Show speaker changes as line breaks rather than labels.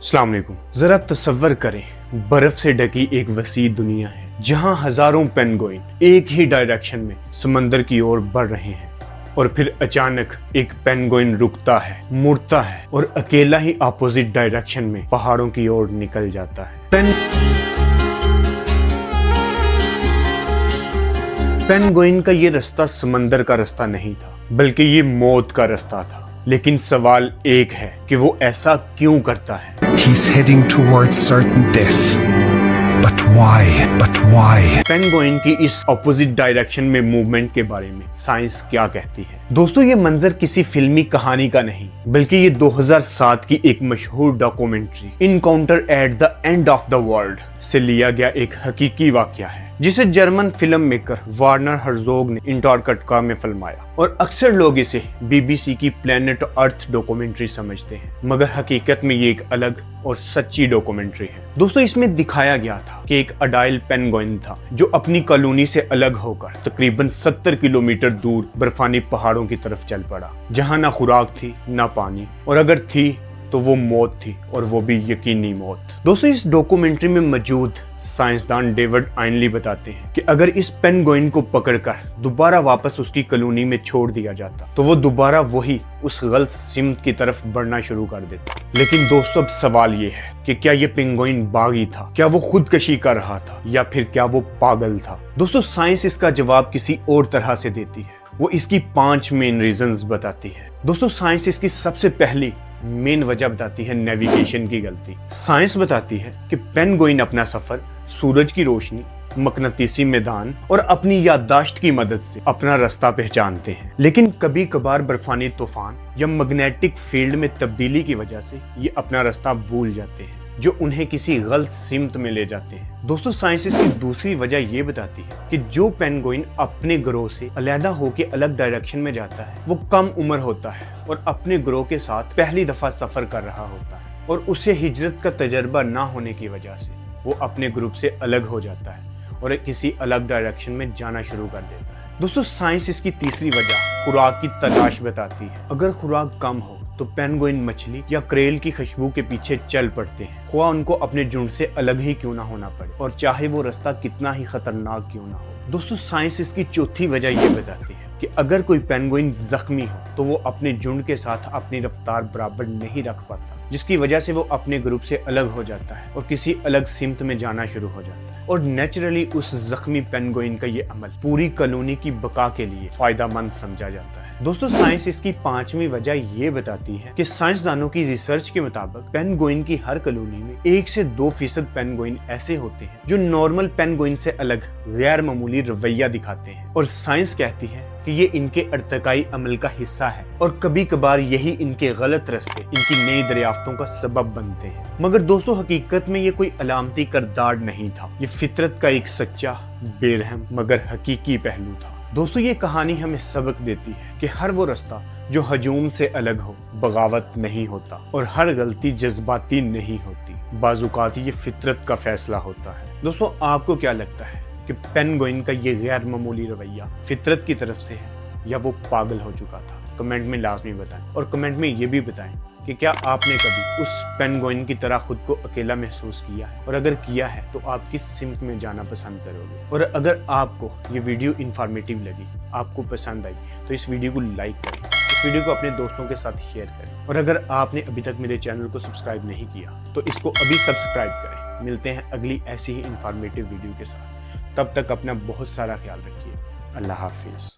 अस्सलाम वालेकुम। जरा तसव्वुर करें, बर्फ से ढकी एक वसी दुनिया है जहां हजारों पेंगुइन एक ही डायरेक्शन में समंदर की ओर बढ़ रहे हैं और फिर अचानक एक पेंगुइन रुकता है, मुड़ता है और अकेला ही अपोजिट डायरेक्शन में पहाड़ों की ओर निकल जाता है। पेंगुइन का ये रास्ता समंदर का रास्ता नहीं था, बल्कि ये मौत का रास्ता था। लेकिन सवाल एक है कि वो ऐसा क्यों करता है?
He's heading towards certain death. But why? But why?
Penguin की इस ऑपोजिट डायरेक्शन में मूवमेंट के बारे में साइंस क्या कहती है? दोस्तों, ये मंजर किसी फिल्मी कहानी का नहीं, बल्कि ये 2007 की एक मशहूर documentary encounter at the end of the world से लिया गया एक हकीकी वाकया है, जिसे German film maker Warner Herzog ने इंटार्कटिका में फिल्माया। और अक्सर लोग इसे बीबीसी की प्लेनेट अर्थ डॉक्यूमेंट्री समझते हैं, मगर हकीकत में ये एक अलग और सच्ची डॉक्यूमेंट्री है। दोस्तों, इसमें दिखाया गया था कि एक अडाइल पेंगुइन था जो अपनी कॉलोनी से अलग होकर तकरीबन 70 किलोमीटर दूर बर्फानी पहाड़ों की तरफ चल पड़ा, जहां ना खुराक थी ना पानी, और अगर थी तो वो मौत थी, और वो भी यकीनी मौत। दोस्तों, इस डॉक्यूमेंट्री में मौजूद साइंसदान डेविड आइनली बताते हैं कि अगर इस पेंगुइन को पकड़कर दोबारा वापस उसकी कॉलोनी में छोड़ दिया जाता तो वो दोबारा वही उस गलत सिमत की तरफ बढ़ना शुरू कर देता। लेकिन दोस्तों, अब सवाल ये है कि क्या ये पेंगुइन बागी था? क्या वो खुदकशी कर रहा था, या फिर क्या वो पागल था? दोस्तों, साइंस इसका जवाब किसी और तरह से देती है। वो इसकी 5 मेन रीजंस बताती है। दोस्तों, साइंस इसकी सबसे पहली मेन वजह बताती है नेविगेशन की गलती। साइंस बताती है कि पेंगुइन अपना सफर सूरज की रोशनी, मकनातीसी मैदान और अपनी याददाश्त की मदद से अपना रास्ता पहचानते हैं। लेकिन कभी कभार बर्फानी तूफान या मैग्नेटिक फील्ड में तब्दीली की वजह से ये अपना रास्ता भूल जाते हैं, जो उन्हें किसी गलत सिमत में ले जाते हैं। दोस्तों, साइंस इसकी दूसरी वजह ये बताती है कि जो पेंगुइन अपने ग्रोह से अलहदा होकर अलग डायरेक्शन में जाता है, वो कम उम्र होता है और अपने ग्रोह के साथ पहली दफा सफर कर रहा होता है, और उसे हिजरत का तजर्बा ना होने की वजह से वो अपने ग्रुप से अलग हो जाता है और किसी अलग डायरेक्शन में जाना शुरू कर देता है। दोस्तों, साइंस इसकी तीसरी वजह खुराक की तलाश बताती है। अगर खुराक कम हो तो पेंगुइन मछली या क्रेल की खुशबू के पीछे चल पड़ते हैं, ख्वाह उनको अपने झुंड से अलग ही क्यों ना होना पड़े, और चाहे वो रास्ता कितना ही खतरनाक क्यों ना हो। दोस्तों, साइंस इसकी चौथी वजह ये बताती है कि अगर कोई पेंगुइन जख्मी हो तो वो अपने झुंड के साथ अपनी रफ्तार बराबर नहीं रख पाता, जिसकी वजह से वो अपने ग्रुप से अलग हो जाता है और किसी अलग सिमत में जाना शुरू हो जाता है। और नेचुरली उस जख्मी पेंगुइन का ये अमल पूरी कॉलोनी की बका के लिए फायदेमंद समझा जाता है। दोस्तों, साइंस इसकी 5वीं वजह ये बताती है कि साइंसदानों की रिसर्च के मुताबिक पेंगुइन की हर कॉलोनी में 1 से 2% पेंगुइन ऐसे होते हैं जो नॉर्मल पेंगुइन से अलग गैर मामूली रवैया दिखाते हैं, और साइंस कहती है कि ये इनके अर्तकाई अमल का हिस्सा है, और कभी कभार यही इनके गलत रास्ते इनकी नई दरियाफ्तों का सबब बनते हैं। मगर दोस्तों, हकीकत में ये कोई अलामती किरदार नहीं था, ये फितरत का एक सच्चा, बेरहम मगर हकीकी पहलू था। दोस्तों, ये कहानी हमें सबक देती है कि हर वो रास्ता जो हजूम से अलग हो बगावत नहीं होता, और हर गलती जज्बाती नहीं होती। बाज़-औक़ात ये फितरत का फैसला होता है। दोस्तों, आपको क्या लगता है कि पेंगुइन का ये गैर मामूली रवैया फितरत की तरफ से है या वो पागल हो चुका था? कमेंट में लाजमी बताएं, और कमेंट में ये भी बताएं कि क्या आपने कभी उस पेंगुइन की तरह खुद को अकेला महसूस किया है, और अगर किया है तो आप किस सिमत में जाना पसंद करोगे। और अगर आपको ये वीडियो इंफॉर्मेटिव लगी, आपको पसंद आई, तो इस वीडियो को लाइक करें, इस वीडियो को अपने दोस्तों के साथ शेयर करें, और अगर आपने अभी तक मेरे चैनल को सब्सक्राइब नहीं किया तो इसको अभी सब्सक्राइब करें। मिलते हैं अगली ऐसी ही इंफॉर्मेटिव वीडियो के साथ। तब तक अपना बहुत सारा ख्याल रखिए। अल्लाह हाफिज।